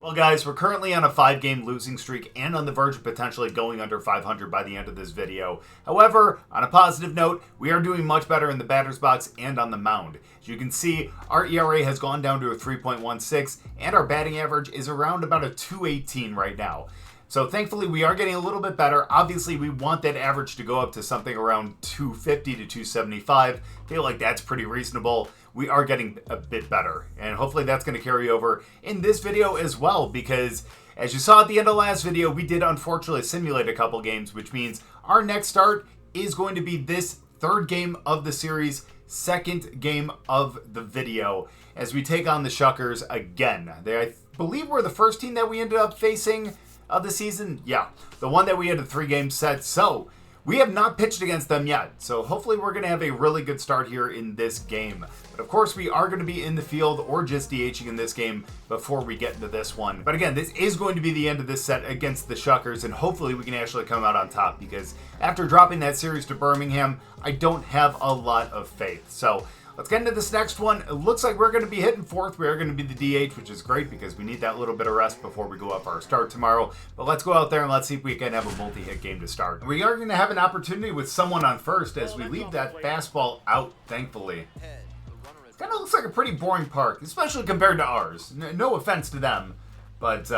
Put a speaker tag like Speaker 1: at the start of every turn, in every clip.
Speaker 1: Well, guys, we're currently on a 5-game losing streak and on the verge of potentially going under 500 by the end of this video. However, on a positive note, we are doing much better in the batter's box and on the mound. As you can see, our ERA has gone down to a 3.16, and our batting average is around about a 218 right now. So thankfully, we are getting a little bit better. Obviously, we want that average to go up to something around 250 to 275. I feel like that's pretty reasonable. We are getting a bit better, and hopefully that's going to carry over in this video as well, because as you saw at the end of the last video, we did unfortunately simulate a couple games, which means our next start is going to be this third game of the series, second game of the video, as we take on the Shuckers again. I believe we're the first team that we ended up facing of the season. Yeah, the one that we had a 3-game set. So we have not pitched against them yet. So hopefully we're going to have a really good start here in this game. But of course we are going to be in the field or just DHing in this game before we get into this one. But again, this is going to be the end of this set against the Shuckers, and hopefully we can actually come out on top, because after dropping that series to Birmingham, I don't have a lot of faith. So let's get into this next one. It looks like we're going to be hitting fourth. We are going to be the DH, which is great because we need that little bit of rest before we go up our start tomorrow. But let's go out there and let's see if we can have a multi-hit game to start. We are going to have an opportunity with someone on first as we leave that fastball out, thankfully. It kind of looks like a pretty boring park, especially compared to ours. No offense to them, but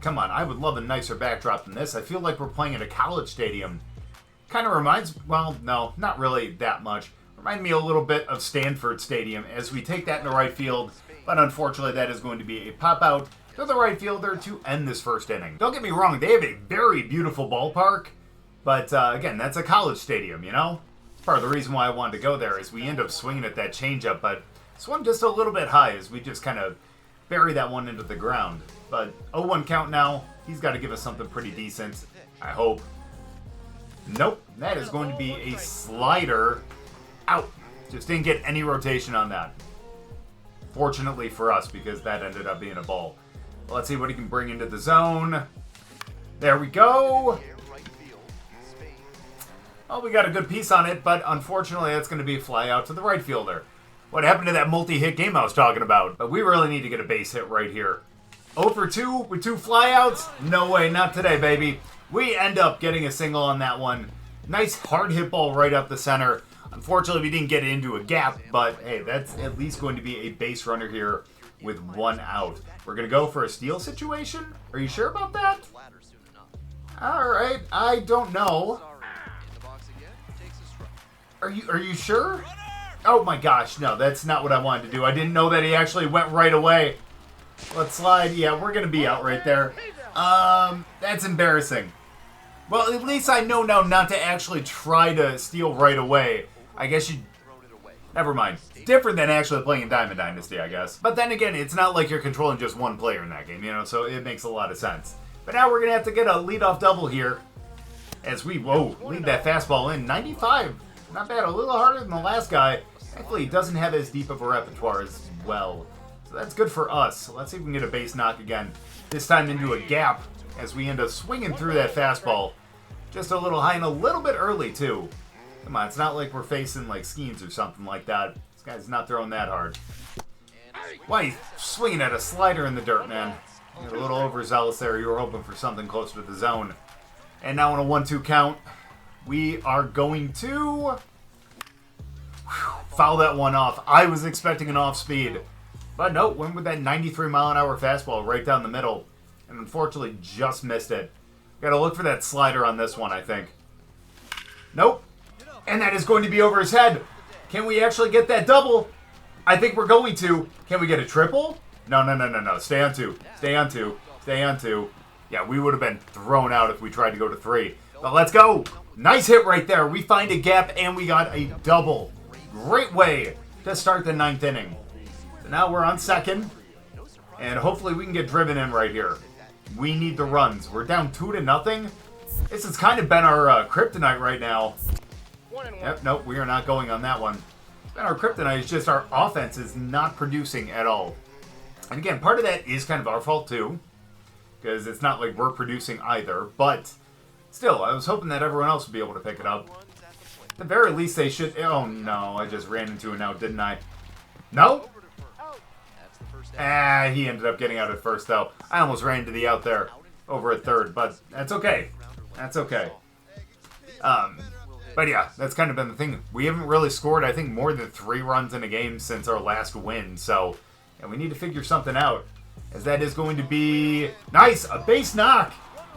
Speaker 1: come on, I would love a nicer backdrop than this. I feel like we're playing at a college stadium. Kind of reminds, well, no, not really that much. Remind me a little bit of Stanford Stadium as we take that into right field, but unfortunately that is going to be a pop out to the right fielder to end this first inning. Don't get me wrong, they have a very beautiful ballpark, but again, that's a college stadium, you know? Part of the reason why I wanted to go there is we end up swinging at that changeup, but swung just a little bit high as we just kind of bury that one into the ground. But 0-1 count now. He's got to give us something pretty decent, I hope. Nope, that is going to be a slider. Out. Just didn't get any rotation on that. Fortunately for us, because that ended up being a ball. Well, let's see what he can bring into the zone. There we go. Well, we got a good piece on it, but unfortunately that's going to be a fly out to the right fielder. What happened to that multi-hit game I was talking about? But we really need to get a base hit right here. 0 for 2 with 2 flyouts? No way, not today, baby. We end up getting a single on that one. Nice hard hit ball right up the center. Unfortunately, we didn't get into a gap, but hey, that's at least going to be a base runner here with 1 out. We're going to go for a steal situation? Are you sure about that? Alright, I don't know. Are you sure? Oh my gosh, no, that's not what I wanted to do. I didn't know that he actually went right away. Let's slide. Yeah, we're going to be out right there. That's embarrassing. Well, at least I know now not to actually try to steal right away. I guess you... Never mind. Different than actually playing in Diamond Dynasty, I guess. But then again, it's not like you're controlling just one player in that game, you know, so it makes a lot of sense. But now we're going to have to get a leadoff double here as we, lead that fastball in. 95. Not bad. A little harder than the last guy. Thankfully, he doesn't have as deep of a repertoire as well. So that's good for us. So let's see if we can get a base knock again. This time into a gap as we end up swinging through that fastball. Just a little high and a little bit early, too. Come on, it's not like we're facing, like, Skeens or something like that. This guy's not throwing that hard. Why, he's swinging at a slider in the dirt, man. You're a little overzealous there. You were hoping for something closer to the zone. And now on a 1-2 count, we are going to foul that one off. I was expecting an off speed. But no, went with that 93-mile-an-hour fastball right down the middle. And unfortunately just missed it. Got to look for that slider on this one, I think. Nope. And that is going to be over his head. Can we actually get that double? I think we're going to. Can we get a triple? No. Stay on 2. Stay on 2. Stay on 2. Yeah, we would have been thrown out if we tried to go to 3. But let's go. Nice hit right there. We find a gap and we got a double. Great way to start the 9th inning. So now we're on second. And hopefully we can get driven in right here. We need the runs. We're down 2-0. This has kind of been our kryptonite right now. Yep, nope, we are not going on that one. It's been our kryptonite. It's just our offense is not producing at all. And again, part of that is kind of our fault too, because it's not like we're producing either. But still, I was hoping that everyone else would be able to pick it up. At the very least, they should. Oh no, I just ran into an out, didn't I? No? He ended up getting out at first, though. I almost ran to the out there over at third, but that's okay. That's okay. But yeah, that's kind of been the thing. We haven't really scored, I think, more than 3 runs in a game since our last win, so we need to figure something out. As that is going to be... Nice! A base knock!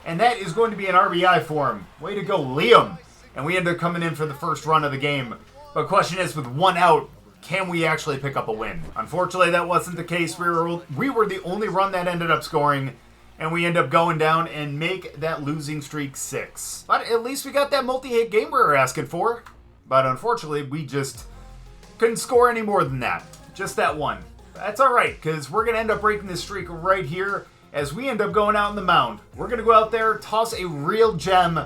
Speaker 1: And that is going to be an RBI for him. Way to go, Liam! And we end up coming in for the first run of the game. But question is, with 1 out, can we actually pick up a win? Unfortunately, that wasn't the case. We were the only run that ended up scoring, and we end up going down and make that losing streak 6. But at least we got that multi-hit game we were asking for. But unfortunately, we just couldn't score any more than that. Just that one. That's alright, because we're going to end up breaking this streak right here as we end up going out on the mound. We're going to go out there, toss a real gem,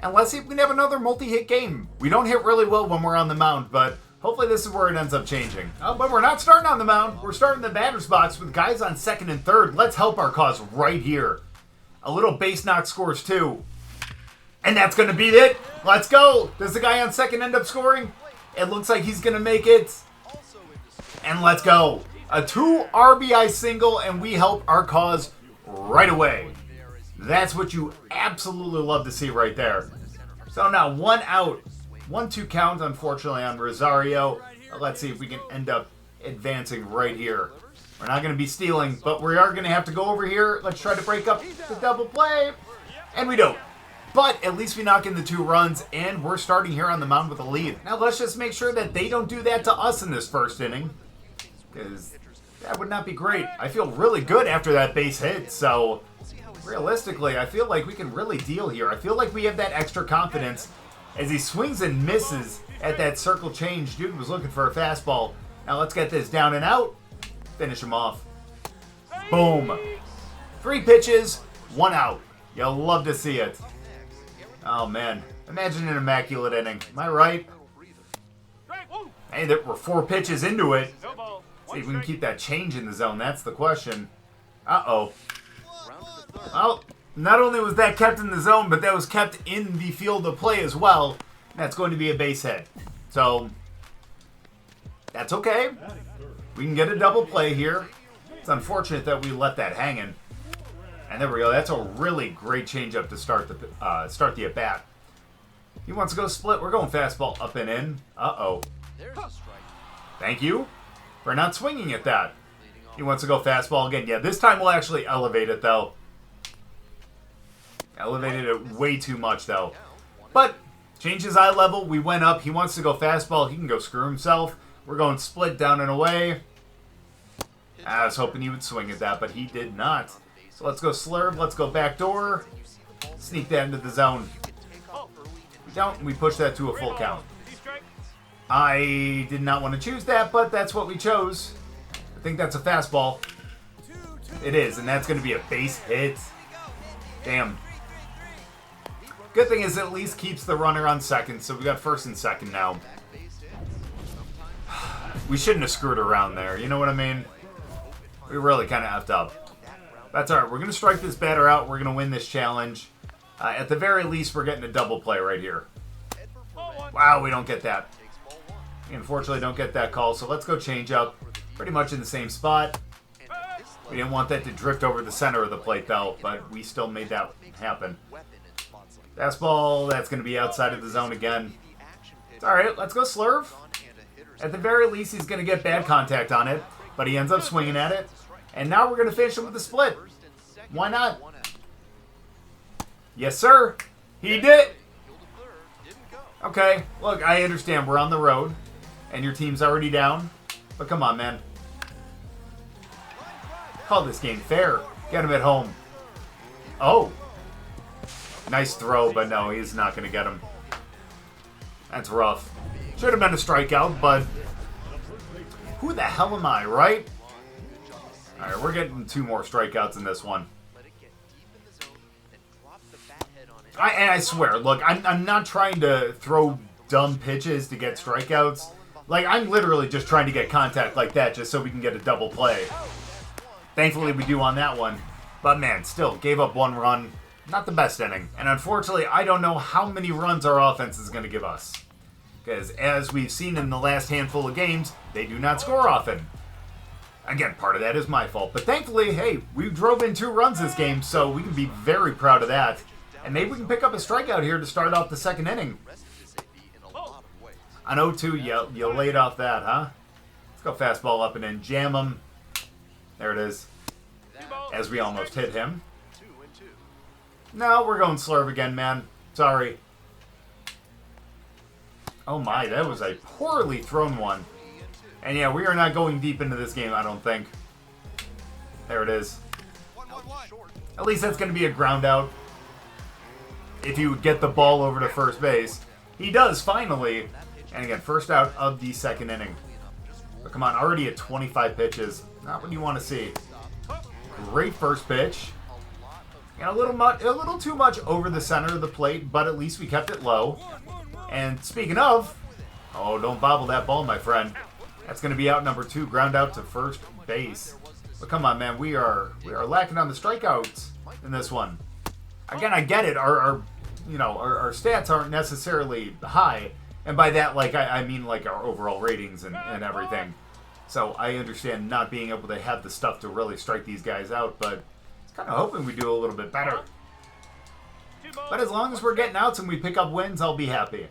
Speaker 1: and let's see if we can have another multi-hit game. We don't hit really well when we're on the mound, but hopefully this is where it ends up changing. But we're not starting on the mound. We're starting the batter's box with guys on second and third. Let's help our cause right here. A little base knock scores too. And that's going to be it. Let's go. Does the guy on second end up scoring? It looks like he's going to make it. And let's go. A 2 RBI single, and we help our cause right away. That's what you absolutely love to see right there. So now 1 out. 1-2 count, unfortunately, on Rosario. Let's see if we can end up advancing right here. We're not going to be stealing, but we are going to have to go over here. Let's try to break up the double play. And we don't. But at least we knock in the 2 runs, and we're starting here on the mound with a lead. Now let's just make sure that they don't do that to us in this first inning, because that would not be great. I feel really good after that base hit, so realistically, I feel like we can really deal here. I feel like we have that extra confidence. As he swings and misses at that circle change, dude was looking for a fastball. Now let's get this down and out. Finish him off. Boom. 3 pitches, 1 out. You'll love to see it. Oh, man. Imagine an immaculate inning. Am I right? Hey, there were 4 pitches into it. See if we can keep that change in the zone. That's the question. Uh-oh. Well, not only was that kept in the zone, but that was kept in the field of play as well. That's going to be a base hit. So, that's okay. We can get a double play here. It's unfortunate that we let that hanging. And there we go. That's a really great changeup to start the at-bat. He wants to go split. We're going fastball up and in. Uh-oh. Thank you for not swinging at that. He wants to go fastball again. Yeah, this time we'll actually elevate it, though. Elevated it way too much, though. But, change his eye level. We went up. He wants to go fastball. He can go screw himself. We're going split down and away. I was hoping he would swing at that, but he did not. So let's go slurve. Let's go backdoor. Sneak that into the zone. We don't. We push that to a full count. I did not want to choose that, but that's what we chose. I think that's a fastball. It is, and that's going to be a base hit. Damn. Good thing is it at least keeps the runner on second, so we got first and second now. We shouldn't have screwed around there, you know what I mean? We really kind of effed up. That's alright, we're going to strike this batter out, we're going to win this challenge. At the very least, we're getting a double play right here. Wow, we don't get that. We unfortunately don't get that call, so let's go change up. Pretty much in the same spot. We didn't want that to drift over the center of the plate, though, but we still made that happen. Fastball, that's going to be outside of the zone again. It's alright, let's go slurve. At the very least, he's going to get bad contact on it, but he ends up swinging at it. And now we're going to finish him with a split. Why not? Yes, sir. He did. Okay, look, I understand we're on the road, and your team's already down. But come on, man. Call this game fair. Get him at home. Oh. Nice throw, but no, he's not going to get him. That's rough. Should have been a strikeout, but who the hell am I, right? All right, we're getting 2 more strikeouts in this one. I swear, look, I'm not trying to throw dumb pitches to get strikeouts. Like, I'm literally just trying to get contact like that just so we can get a double play. Thankfully, we do on that one. But, man, still, gave up 1 run. Not the best inning. And unfortunately, I don't know how many runs our offense is going to give us. Because as we've seen in the last handful of games, they do not score often. Again, part of that is my fault. But thankfully, hey, we drove in 2 runs this game, so we can be very proud of that. And maybe we can pick up a strikeout here to start off the second inning. On 0-2, you laid off that, huh? Let's go fastball up and in. Jam him. There it is. As we almost hit him. No, we're going slurve again, man. Sorry. Oh my, that was a poorly thrown one. And yeah, we are not going deep into this game, I don't think. There it is. At least that's going to be a ground out. If you get the ball over to first base. He does, finally. And again, first out of the second inning. But come on, already at 25 pitches. Not what you want to see. Great first pitch. And a little too much over the center of the plate, but at least we kept it low. And speaking of, oh, don't bobble that ball, my friend. That's going to be out number 2, ground out to first base. But come on, man, we are lacking on the strikeouts in this one. Again, I get it. Our stats aren't necessarily high, and by that, like, I mean like our overall ratings and everything. So I understand not being able to have the stuff to really strike these guys out, but it's kind of hoping we do a little bit better. But as long as we're getting outs and we pick up wins, I'll be happy.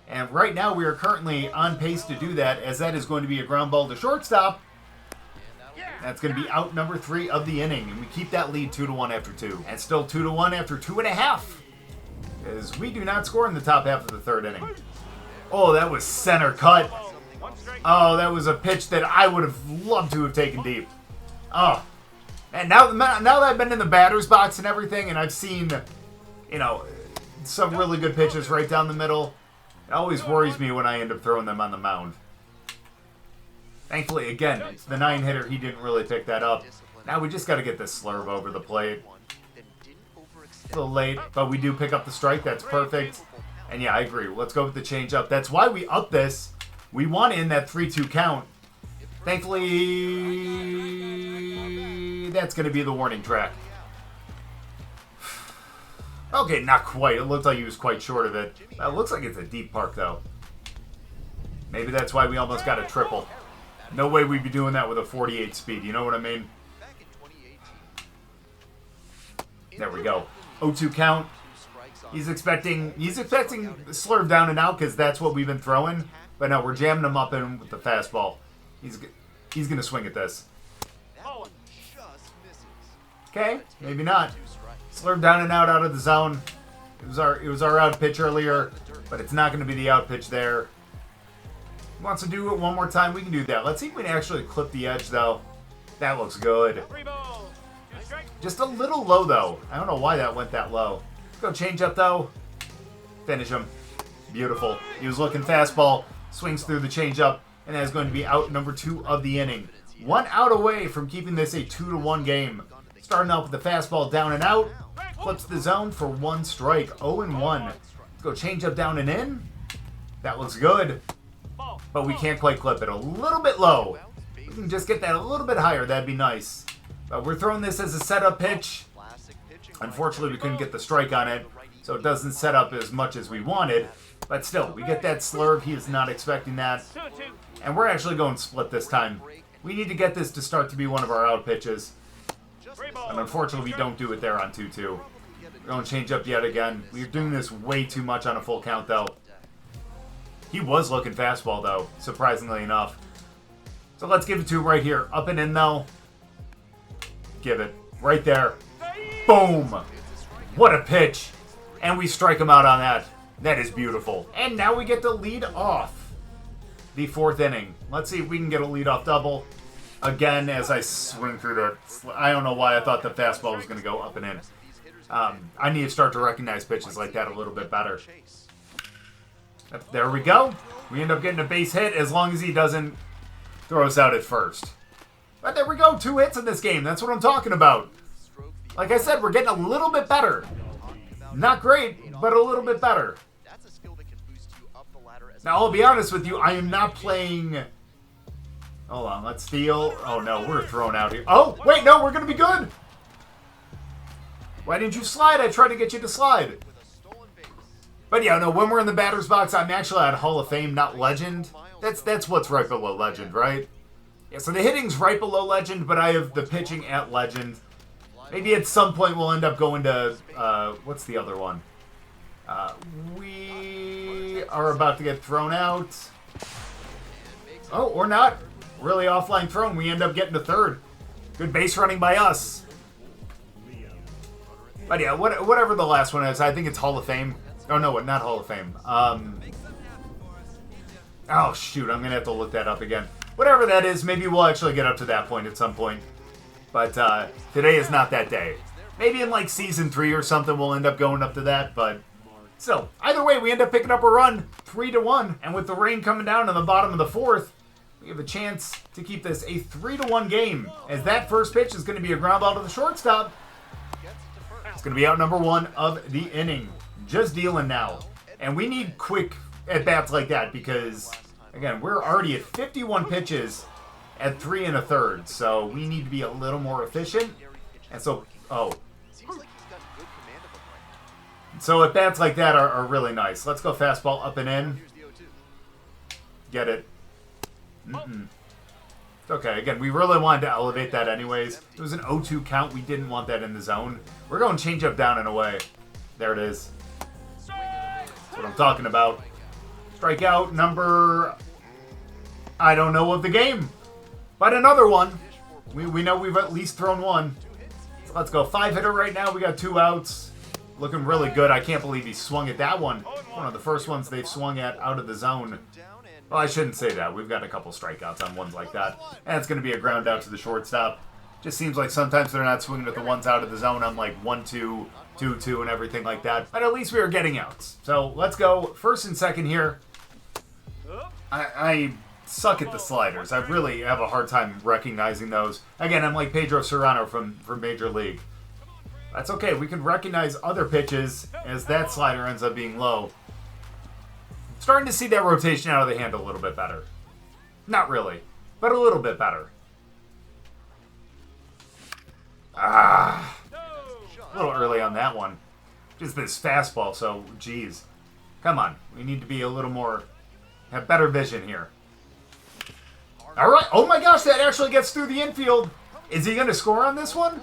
Speaker 1: And right now we are currently on pace to do that, as that is going to be a ground ball to shortstop. That's going to be out number 3 of the inning, and we keep that lead 2-1 after 2. And still 2-1 after 2.5, as we do not score in the top half of the third inning. Oh, that was center cut. Oh, that was a pitch that I would have loved to have taken deep. Oh, and now that I've been in the batter's box and everything, and I've seen, some really good pitches right down the middle, it always worries me when I end up throwing them on the mound. Thankfully, again, it's the 9-hitter. He didn't really pick that up. Now we just got to get this slurve over the plate. A little late, but we do pick up the strike. That's perfect. And yeah, I agree. Let's go with the changeup. That's why we up this. We want to end that 3-2 count. Thankfully, that's going to be the warning track. Okay, not quite. It looked like he was quite short of it. It looks like it's a deep park, though. Maybe that's why we almost got a triple. No way we'd be doing that with a 48 speed. You know what I mean? There we go. 0-2 count. He's expecting slurve down and out because that's what we've been throwing. But no, we're jamming him up in with the fastball. He's going to swing at this. Okay, maybe not. Slurve down and out of the zone. It was our out pitch earlier, but it's not going to be the out pitch there. He wants to do it one more time. We can do that. Let's see if we can actually clip the edge, though. That looks good. Just a little low, though. I don't know why that went that low. Let's go change up, though. Finish him. Beautiful. He was looking fastball. Swings through the changeup, and that is going to be out number 2 of the inning. 1 out away from keeping this a 2-1 game. Starting out with the fastball down and out. Flips the zone for 1 strike. 0-1. Let's go change up down and in. That looks good. But we can't quite clip it. A little bit low. We can just get that a little bit higher. That'd be nice. But we're throwing this as a setup pitch. Unfortunately, we couldn't get the strike on it, so it doesn't set up as much as we wanted. But still, we get that slurve. He is not expecting that. And we're actually going split this time. We need to get this to start to be one of our out pitches. And unfortunately, we don't do it there on 2-2. We're going to change up yet again. We're doing this way too much on a full count, though. He was looking fastball, though, surprisingly enough. So let's give it to him right here. Up and in, though. Give it. Right there. Boom! What a pitch. And we strike him out on that. That is beautiful. And now we get to lead off the 4th inning. Let's see if we can get a leadoff double. Again, as I swing through the... I don't know why I thought the fastball was going to go up and in. I need to start to recognize pitches like that a little bit better. There we go. We end up getting a base hit as long as he doesn't throw us out at first. But there we go. 2 hits in this game. That's what I'm talking about. Like I said, we're getting a little bit better. Not great, but a little bit better. Now, I'll be honest with you. I am not playing... Hold on. Let's steal. Oh, no. We're thrown out here. Oh, wait. No, we're going to be good. Why didn't you slide? I tried to get you to slide. But yeah, no, when we're in the batter's box, I'm actually at Hall of Fame, not Legend. That's what's right below Legend, right? Yeah, so the hitting's right below legend, but I have the pitching at legend. Maybe at some point we'll end up going to, what's the other one? We are about to get thrown out. Oh, or not. Really offline thrown. We end up getting to third. Good base running by us. But yeah, whatever the last one is, I think it's Hall of Fame. Oh, no, not Hall of Fame. Oh, shoot, I'm going to have to look that up again. Whatever that is, maybe we'll actually get up to that point at some point. But today is not that day. Maybe in like Season 3 or something we'll end up going up to that, but still. Either way, we end up picking up a run, 3-1. And with the rain coming down in the bottom of the fourth, we have a chance to keep this a 3-1 game. As that first pitch is going to be a ground ball to the shortstop. It's going to be out number 1 of the inning. Just dealing now. And we need quick at-bats like that because, again, we're already at 51 pitches at 3 1/3. So we need to be a little more efficient. And so, So at-bats like that are really nice. Let's go fastball up and in. Get it. Okay, again, we really wanted to elevate that anyways. It was an 0-2 count. We didn't want that in the zone. We're going changeup down and away. There it is. That's what I'm talking about. Strikeout number, I don't know of the game, but another one. We know we've at least thrown one. So let's go. 5-hitter right now. We got 2 outs. Looking really good. I can't believe he swung at that one. One of the first ones they've swung at out of the zone. Well, I shouldn't say that. We've got a couple strikeouts on ones like that. And it's going to be a ground out to the shortstop. Just seems like sometimes they're not swinging at the ones out of the zone on like 1-2, 2-2, and everything like that. But at least we are getting outs. So let's go first and second here. I suck at the sliders. I really have a hard time recognizing those. Again, I'm like Pedro Serrano from Major League. That's okay. We can recognize other pitches as that slider ends up being low. Starting to see that rotation out of the hand a little bit better. Not really, but a little bit better. A little early on that one. Just this fastball, so geez. Come on, we need to be a little more, have better vision here. All right, oh my gosh, that actually gets through the infield. Is he going to score on this one?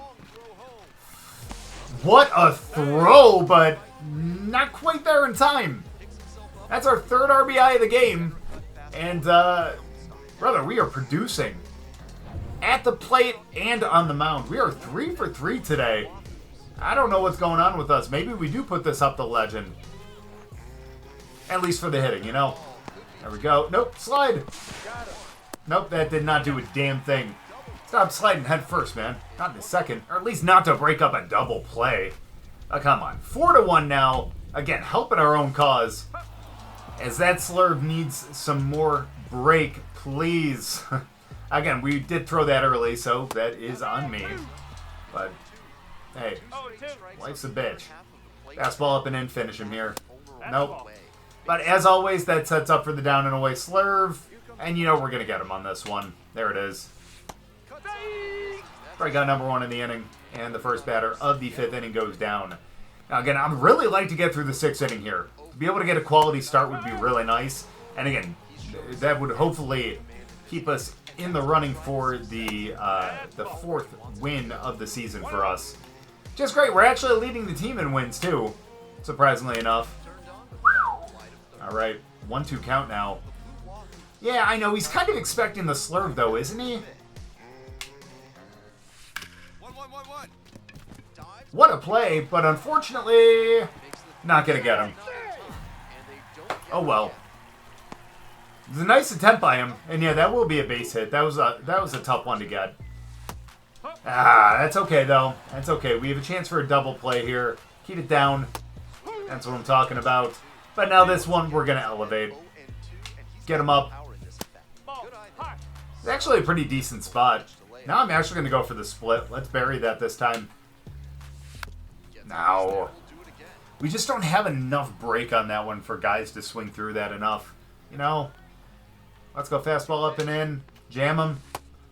Speaker 1: What a throw, but not quite there in time. That's our 3rd RBI of the game. And, brother, we are producing at the plate and on the mound. We are 3 for 3 today. I don't know what's going on with us. Maybe we do put this up to legend. At least for the hitting, you know. There we go. Nope, slide. Nope, that did not do a damn thing. Stop sliding head first, man. Not in a second. Or at least not to break up a double play. Come on. 4-1 now. Again, helping our own cause. As that slurve needs some more break, please. Again, we did throw that early, so that is on me. But, hey, life's a bitch. Fastball up and in, finish him here. Nope. But as always, that sets up for the down and away slurve. And you know we're going to get him on this one. There it is. Strikeout number 1 in the inning. And the first batter of the 5th inning goes down. Now, again, I'd really like to get through the 6th inning here. To be able to get a quality start would be really nice. And again, that would hopefully keep us in the running for the 4th win of the season for us. Just great. We're actually leading the team in wins, too, surprisingly enough. All right, 1-2 count now. Yeah, I know. He's kind of expecting the slurve, though, isn't he? What a play, but unfortunately, not going to get him. Oh, well. It was a nice attempt by him, and yeah, that will be a base hit. That was a tough one to get. That's okay, though. That's okay. We have a chance for a double play here. Keep it down. That's what I'm talking about. But now this one, we're going to elevate. Get him up. It's actually a pretty decent spot. Now I'm actually going to go for the split. Let's bury that this time. Now, we just don't have enough break on that one for guys to swing through that enough. You know? Let's go fastball up and in. Jam him.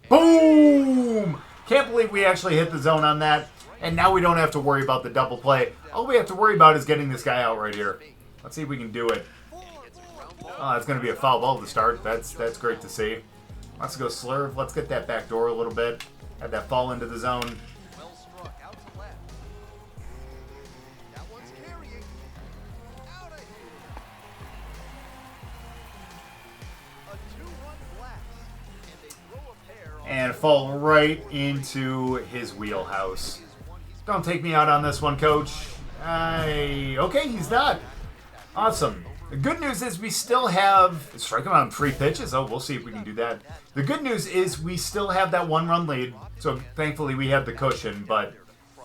Speaker 1: Boom! Can't believe we actually hit the zone on that. And now we don't have to worry about the double play. All we have to worry about is getting this guy out right here. Let's see if we can do it. Oh, that's going to be a foul ball to start. That's great to see. Wants to go slurve. Let's get that back door a little bit. Have that fall into the zone.
Speaker 2: Well struck out to left. That one's carrying. Out of here. A 2-run blast. And they throw a pair on
Speaker 1: And fall right into his wheelhouse. Don't take me out on this one, coach. Okay, he's not. Awesome. The good news is we still have... Strike him out in 3 pitches? Oh, we'll see if we can do that. The good news is we still have that 1-run lead. So thankfully we have the cushion. But,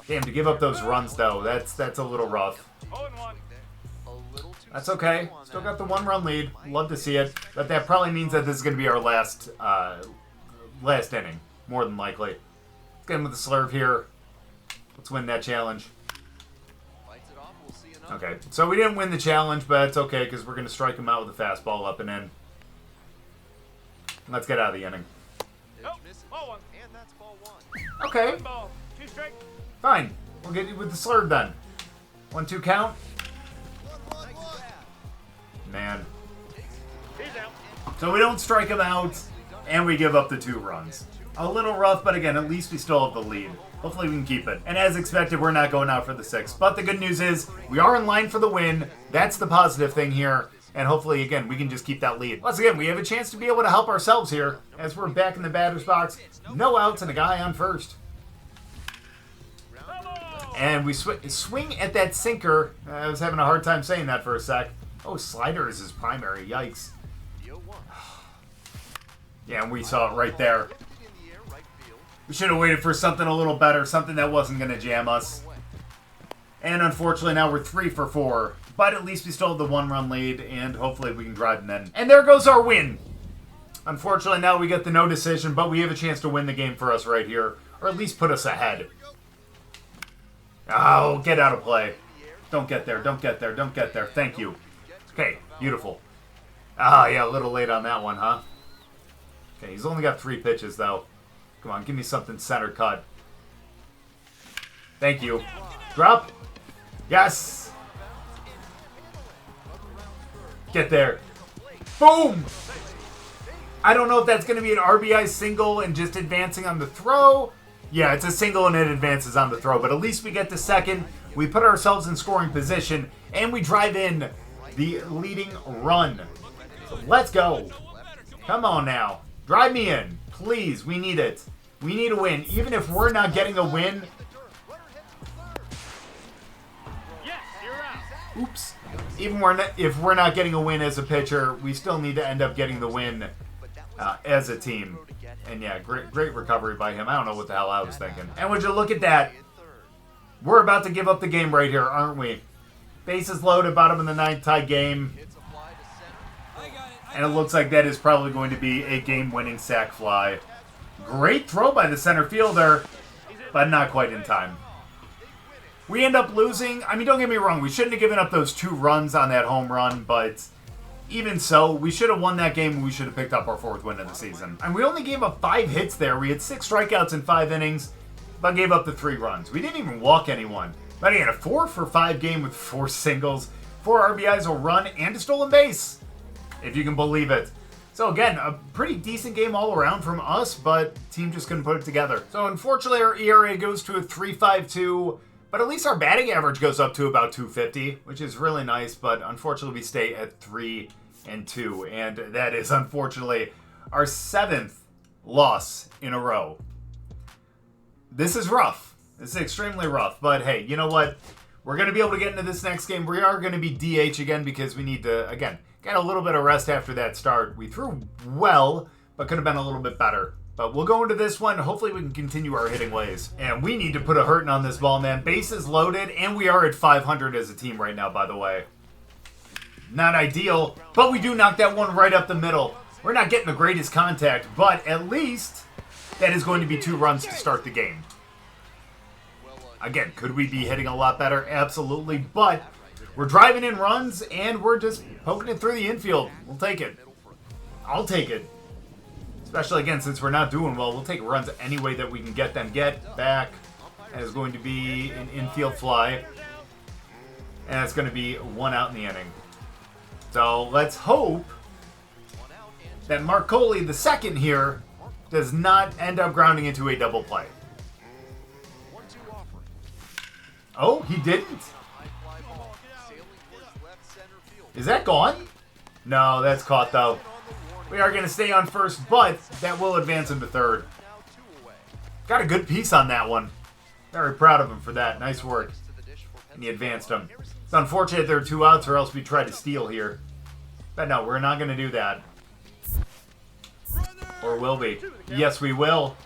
Speaker 1: damn, to give up those runs, though, that's a little rough. That's okay. Still got the 1-run lead. Love to see it. But that probably means that this is going to be our last inning. More than likely. Let's get him with the slurve here. Let's win that challenge. Okay, so we didn't win the challenge, but it's okay because we're going to strike him out with a fastball up and in. Let's get out of the inning. Okay. Fine. We'll get you with the slurve then. 1-2 count. Man. So we don't strike him out, and we give up the 2 runs. A little rough, but again, at least we still have the lead. Hopefully we can keep it. And as expected, we're not going out for the 6th. But the good news is, we are in line for the win. That's the positive thing here. And hopefully, again, we can just keep that lead. Once again, we have a chance to be able to help ourselves here as we're back in the batter's box. No outs and a guy on first. And we swing at that sinker. I was having a hard time saying that for a sec. Oh, slider is his primary. Yikes. Yeah, and we saw it right there. We should have waited for something a little better, something that wasn't going to jam us. And unfortunately, now we're 3 for 4. But at least we still have the 1-run lead, and hopefully we can drive them in. And there goes our win. Unfortunately, now we get the no decision, but we have a chance to win the game for us right here. Or at least put us ahead. Oh, get out of play. Don't get there, don't get there, don't get there. Thank you. Okay, beautiful. Ah, yeah, a little late on that one, huh? Okay, he's only got 3 pitches, though. Come on, give me something center cut. Thank you. Drop. Yes. Get there. Boom. I don't know if that's going to be an RBI single and just advancing on the throw. Yeah, it's a single and it advances on the throw. But at least we get to second. We put ourselves in scoring position. And we drive in the leading run. So let's go. Come on now. Drive me in. Please, we need it. We need a win. Even if we're not getting a win. Oops. Even if we're not getting a win as a pitcher, we still need to end up getting the win as a team. And yeah, great recovery by him. I don't know what the hell I was thinking. And would you look at that? We're about to give up the game right here, aren't we? Bases loaded, bottom of the 9th, tie game. And it looks like that is probably going to be a game-winning sac fly. Great throw by the center fielder, but not quite in time. We end up losing. I mean, don't get me wrong. We shouldn't have given up those 2 runs on that home run, but even so, we should have won that game and we should have picked up our 4th win of the season. And we only gave up 5 hits there. We had 6 strikeouts in 5 innings, but gave up the 3 runs. We didn't even walk anyone. But he had a 4 for 5 game with 4 singles, 4 RBIs, a run, and a stolen base, if you can believe it. So again, a pretty decent game all around from us, but team just couldn't put it together. So unfortunately, our ERA goes to a 3.52. But at least our batting average goes up to about 250, which is really nice. But unfortunately, we stay at 3-2. And that is, unfortunately, our 7th loss in a row. This is rough. This is extremely rough. But hey, you know what? We're going to be able to get into this next game. We are going to be DH again because we need to, again, get a little bit of rest after that start. We threw well, but could have been a little bit better. But we'll go into this one. Hopefully we can continue our hitting ways. And we need to put a hurting on this ball, man. Bases loaded, and we are at 500 as a team right now, by the way. Not ideal, but we do knock that one right up the middle. We're not getting the greatest contact, but at least that is going to be 2 runs to start the game. Again, could we be hitting a lot better? Absolutely, but we're driving in runs, and we're just poking it through the infield. We'll take it. I'll take it. Especially, again, since we're not doing well, we'll take runs any way that we can get them. Get back. That is going to be an infield fly. And it's going to be 1 out in the inning. So let's hope that Marcoli, the second here, does not end up grounding into a double play.
Speaker 2: 1-2 offering.
Speaker 1: Oh, he didn't?
Speaker 2: High fly ball sailing towards left center field.
Speaker 1: Is that gone? No, that's caught though. We are going to stay on first, but that will advance into third.
Speaker 2: Now 2 away.
Speaker 1: Got a good piece on that one. Very proud of him for that. Nice work.
Speaker 2: To the dish for
Speaker 1: And he advanced him. It's unfortunate there are 2 outs or else we try to steal here. But no, we're not going to do that. Or will we? Yes, we will.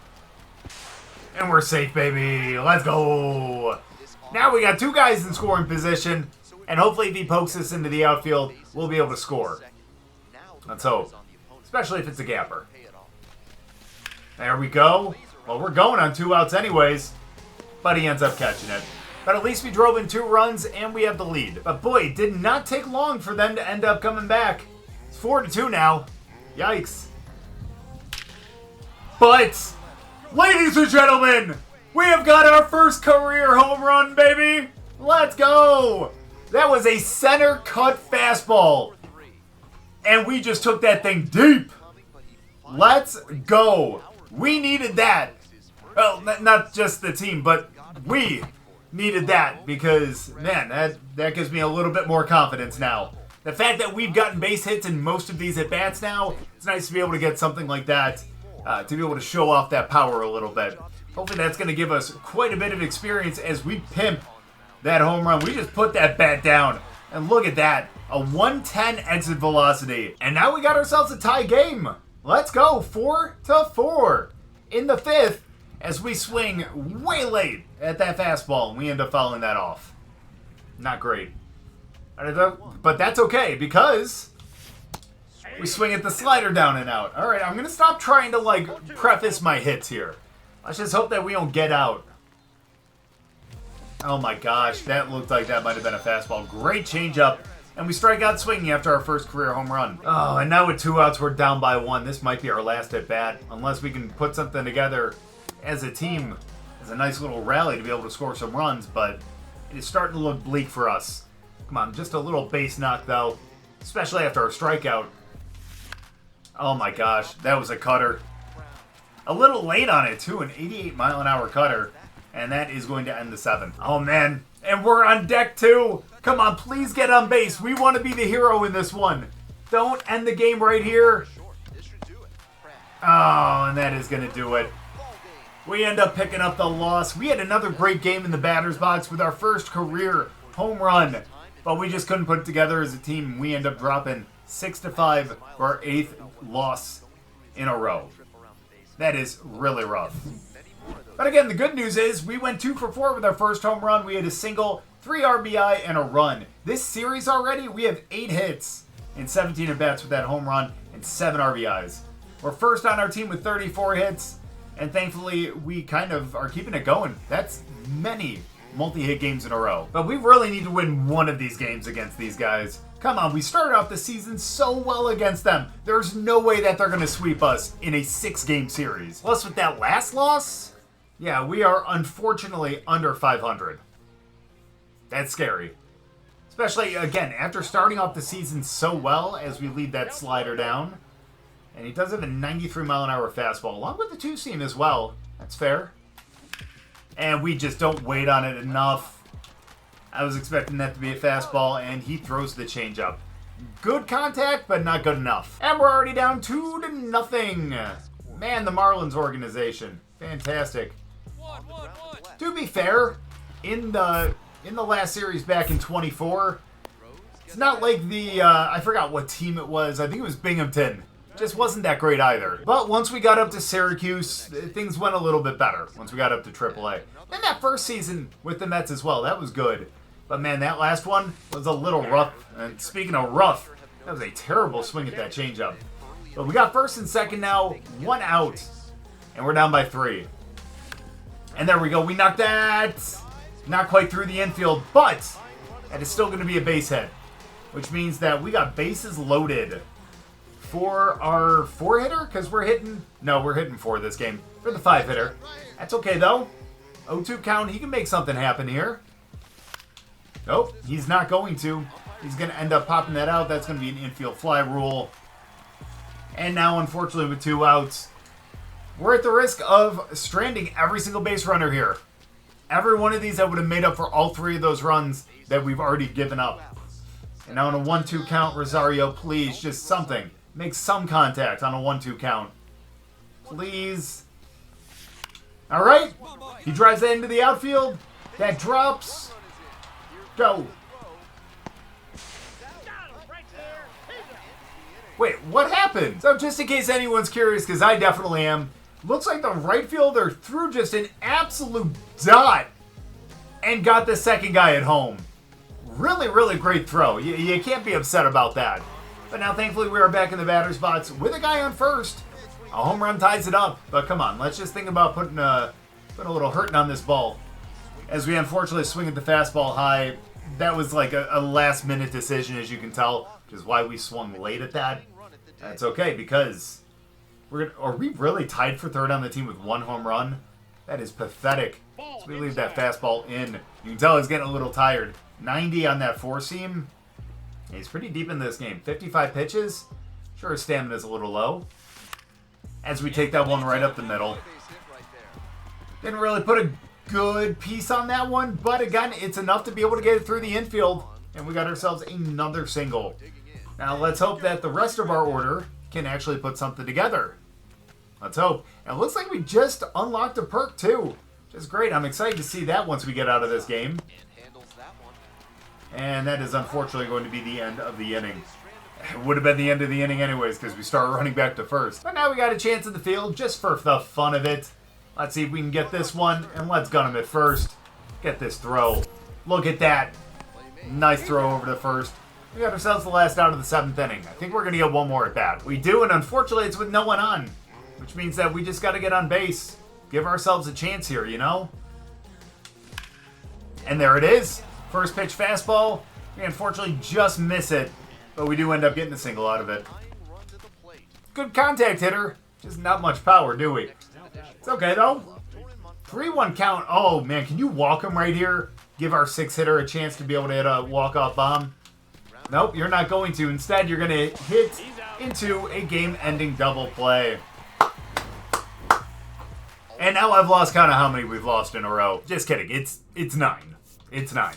Speaker 1: And we're safe, baby. Let's go. Now we got 2 guys in scoring position. And hopefully if he pokes us into the outfield, we'll be able to score. Let's hope. Especially if it's a gapper. There we go. Well, we're going on 2 outs anyways. But he ends up catching it. But at least we drove in 2 runs and we have the lead. But boy, it did not take long for them to end up coming back. It's 4-2 now. Yikes. But, ladies and gentlemen, we have got our first career home run, baby. Let's go. That was a center cut fastball. And we just took that thing deep. Let's go. We needed that. Well, not just the team, but we needed that because, man, that gives me a little bit more confidence now. The fact that we've gotten base hits in most of these at-bats now, it's nice to be able to get something like that, to be able to show off that power a little bit. Hopefully that's going to give us quite a bit of experience as we pimp that home run. We just put that bat down, and look at that. A 110 exit velocity. And now we got ourselves a tie game. Let's go. 4-4 in the 5th as we swing way late at that fastball, and we end up fouling that off. Not great. But that's okay because we swing at the slider down and out. All right, I'm going to stop trying to, preface my hits here. Let's just hope that we don't get out. Oh, my gosh. That looked like that might have been a fastball. Great changeup. And we strike out swinging after our first career home run. Oh, and now with 2 outs, we're down by 1. This might be our last at bat, unless we can put something together as a team, as a nice little rally to be able to score some runs, but it is starting to look bleak for us. Come on, just a little base knock, though, especially after our strikeout. Oh my gosh, that was a cutter. A little late on it, too, an 88-mile-an-hour cutter, and that is going to end the 7th. Oh, man, and we're on deck, too. Come on, please get on base. We want to be the hero in this one. Don't end the game right here. Oh, and that is going to do it. We end up picking up the loss. We had another great game in the batter's box with our first career home run, but we just couldn't put it together as a team. We end up dropping 6-5 for our 8th loss in a row. That is really rough. But again, the good news is we went 2 for 4 with our first home run. We had a single, 3 RBI, and a run. This series already, we have 8 hits in 17 at-bats with that home run and 7 RBIs. We're first on our team with 34 hits, and thankfully we kind of are keeping it going. That's many multi-hit games in a row. But we really need to win one of these games against these guys. Come on, we started off the season so well against them. There's no way that they're going to sweep us in a 6-game series. Plus, with that last loss, yeah, we are unfortunately under 500. That's scary. Especially, again, after starting off the season so well as we lead that slider down. And he does have a 93-mile-an-hour fastball, along with the 2-seam as well. That's fair. And we just don't wait on it enough. I was expecting that to be a fastball, and he throws the changeup. Good contact, but not good enough. And we're already down 2-0. Man, the Marlins organization. Fantastic. To be fair, in the last series back in 24, it's not like the, I forgot what team it was. I think it was Binghamton. Just wasn't that great either. But once we got up to Syracuse, things went a little bit better once we got up to AAA. And that first season with the Mets as well, that was good. But man, that last one was a little rough. And speaking of rough, that was a terrible swing at that changeup. But we got first and second now, 1 out. And we're down by 3. And there we go, we knocked that. Not quite through the infield, but that is still going to be a base hit. Which means that we got bases loaded for our 4-hitter, because we're hitting 4 this game, for the 5-hitter. That's okay, though. 0-2 count, he can make something happen here. Nope, he's not going to. He's going to end up popping that out. That's going to be an infield fly rule. And now, unfortunately, with 2 outs, we're at the risk of stranding every single base runner here. Every one of these that would have made up for all 3 of those runs that we've already given up. And now on a 1-2 count, Rosario, please, just something. Make some contact on a 1-2 count. Please. All right. He drives that into the outfield. That drops. Go. Wait, what happened? So just in case anyone's curious, because I definitely am, looks like the right fielder threw just an absolute dot and got the second guy at home. Really, really great throw. You can't be upset about that. But now, thankfully, we are back in the batter's box with a guy on first. A home run ties it up. But come on, let's just think about putting a little hurting on this ball. As we unfortunately swing at the fastball high, that was like a last-minute decision, as you can tell, which is why we swung late at that. That's okay, because are we really tied for third on the team with 1 home run? That is pathetic. So we leave that fastball in. You can tell he's getting a little tired. 90 on that 4-seam. He's pretty deep in this game. 55 pitches. Sure, his stamina's a little low. As we take that one right up the middle. Didn't really put a good piece on that one, but again, it's enough to be able to get it through the infield. And we got ourselves another single. Now let's hope that the rest of our order can actually put something together. Let's hope. And it looks like we just unlocked a perk too. Which is great. I'm excited to see that once we get out of this game. And that is unfortunately going to be the end of the inning. It would have been the end of the inning anyways because we started running back to first. But now we got a chance in the field just for the fun of it. Let's see if we can get this one, and let's gun him at first. Get this throw. Look at that. Nice throw over to first. We got ourselves the last out of the 7th inning. I think we're going to get one more at bat. We do, and unfortunately it's with no one on. Which means that we just got to get on base. Give ourselves a chance here, you know? And there it is. First pitch fastball. We unfortunately just miss it. But we do end up getting a single out of it. Good contact hitter. Just not much power, do we? It's okay, though. 3-1 count. Oh, man, can you walk him right here? Give our 6-hitter a chance to be able to hit a walk-off bomb? Nope, you're not going to. Instead, you're going to hit into a game-ending double play. And now I've lost count of how many we've lost in a row. Just kidding. It's 9. It's 9.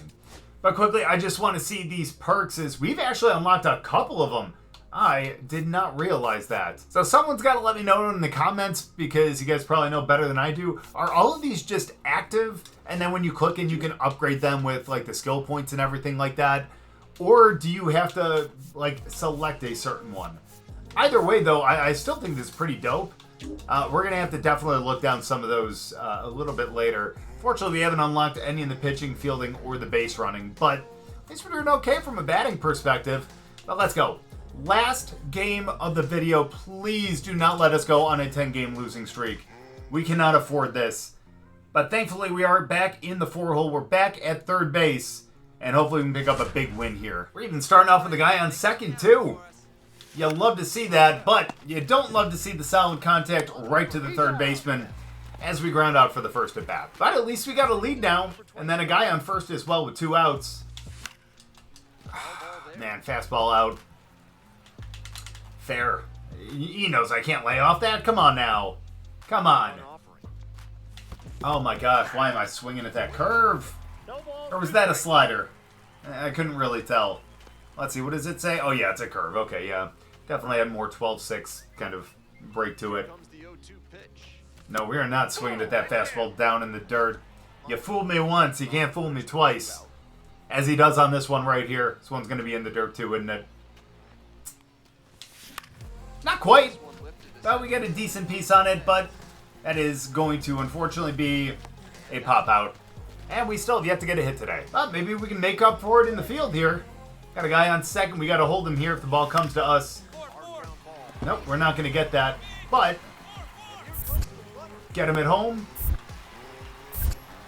Speaker 1: But quickly, I just want to see these perks as we've actually unlocked a couple of them. I did not realize that. So someone's got to let me know in the comments because you guys probably know better than I do. Are all of these just active? And then when you click in, you can upgrade them with like the skill points and everything like that? Or do you have to like select a certain one? Either way though, I still think this is pretty dope. We're going to have to definitely look down some of those a little bit later. Fortunately, we haven't unlocked any in the pitching, fielding, or the base running, but at least we're doing okay from a batting perspective. But let's go. Last game of the video. Please do not let us go on a 10-game losing streak. We cannot afford this. But thankfully, we are back in the 4-hole. We're back at third base, and hopefully we can pick up a big win here. We're even starting off with a guy on second, too. You love to see that, but you don't love to see the solid contact right to the third baseman as we ground out for the first at bat. But at least we got a lead now, and then a guy on first as well with 2 outs. Man, fastball out. Fair. He knows I can't lay off that. Come on now. Come on. Oh my gosh, why am I swinging at that curve? Or was that a slider? I couldn't really tell. Let's see, what does it say? Oh yeah, it's a curve. Okay, yeah. Definitely had more 12-6 kind of break to it. No, we are not swinging at that fastball down in the dirt. You fooled me once, you can't fool me twice. As he does on this one right here. This one's going to be in the dirt too, isn't it? Not quite. Thought we got a decent piece on it, but that is going to unfortunately be a pop out. And we still have yet to get a hit today. But maybe we can make up for it in the field here. Got a guy on second. We got to hold him here if the ball comes to us. Nope, we're not going to get that. But get him at home.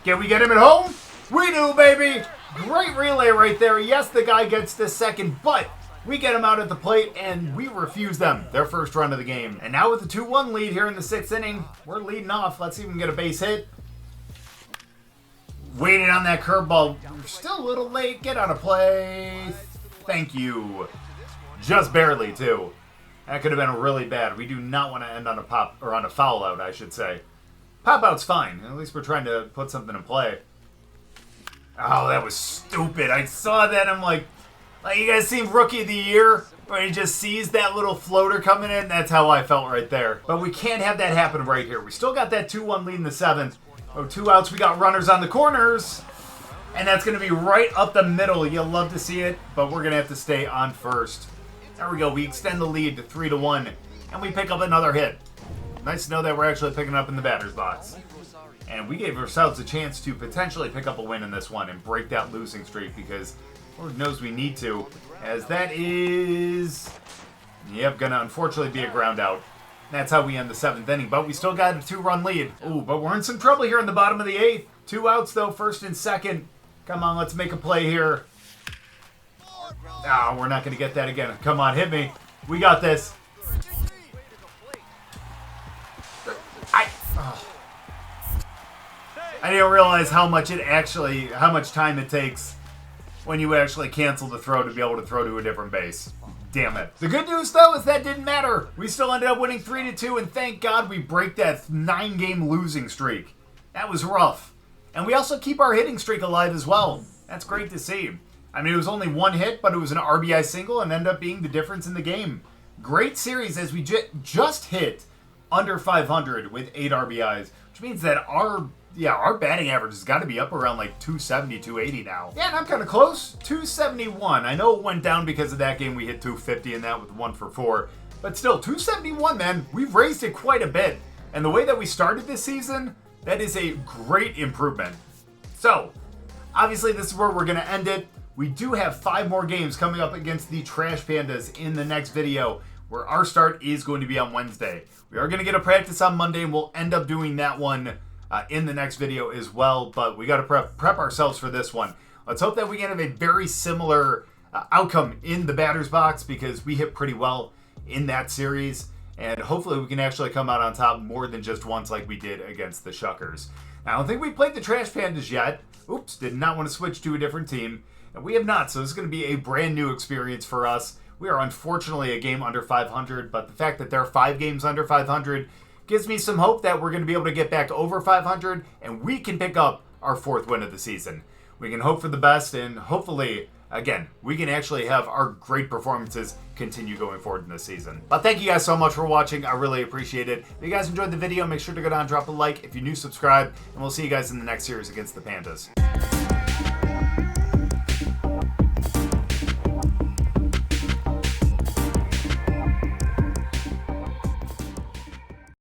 Speaker 1: Can we get him at home? We do, baby. Great relay right there. Yes, the guy gets the second, but we get him out at the plate, and we refuse them their first run of the game. And now with the 2-1 lead here in the 6th inning, we're leading off. Let's see if we can get a base hit. Waiting on that curveball. We're still a little late. Get on a play. Thank you. Just barely, too. That could have been really bad. We do not want to end on a pop, or on a foul out, I should say. Pop out's fine. At least we're trying to put something in play. Oh, that was stupid. I saw that. I'm like you guys seen Rookie of the Year? Where he just sees that little floater coming in? That's how I felt right there. But we can't have that happen right here. We still got that 2-1 lead in the 7th. Oh, 2 outs. We got runners on the corners. And that's going to be right up the middle. You'll love to see it, but we're going to have to stay on first. There we go. We extend the lead to 3-1, and we pick up another hit. Nice to know that we're actually picking up in the batter's box. And we gave ourselves a chance to potentially pick up a win in this one and break that losing streak because Lord knows we need to. As that is, yep, going to unfortunately be a ground out. That's how we end the 7th inning, but we still got a 2-run lead. Ooh, but we're in some trouble here in the bottom of the 8th. 2 outs, though, 1st and 2nd. Come on, let's make a play here. Oh, we're not going to get that again. Come on, hit me. We got this. I didn't realize how much time it takes when you actually cancel the throw to be able to throw to a different base. Damn it. The good news, though, is that didn't matter. We still ended up winning 3-2, and thank God we break that 9-game losing streak. That was rough. And we also keep our hitting streak alive as well. That's great to see. I mean, it was only 1 hit, but it was an RBI single and ended up being the difference in the game. Great series as we just hit under 500 with 8 RBIs, which means that our batting average has got to be up around like 270, 280 now. Yeah, and I'm kind of close. 271. I know it went down because of that game. We hit 250 in that with 1 for 4. But still, 271, man. We've raised it quite a bit. And the way that we started this season, that is a great improvement. So, obviously this is where we're going to end it. We do have 5 more games coming up against the Trash Pandas in the next video, where our start is going to be on Wednesday. We are going to get a practice on Monday, and we'll end up doing that one in the next video as well, but we got to prep ourselves for this one. Let's hope that we can have a very similar outcome in the batter's box because we hit pretty well in that series, and hopefully we can actually come out on top more than just once like we did against the Shuckers. Now, I don't think we played the Trash Pandas yet. Oops, did not want to switch to a different team, and we have not, so this is going to be a brand new experience for us. We are unfortunately a game under 500, but the fact that they're 5 games under 500 gives me some hope that we're going to be able to get back over 500 and we can pick up our 4th win of the season. We can hope for the best, and hopefully, again, we can actually have our great performances continue going forward in this season. But thank you guys so much for watching. I really appreciate it. If you guys enjoyed the video, make sure to go down and drop a like. If you're new, subscribe, and we'll see you guys in the next series against the Pandas.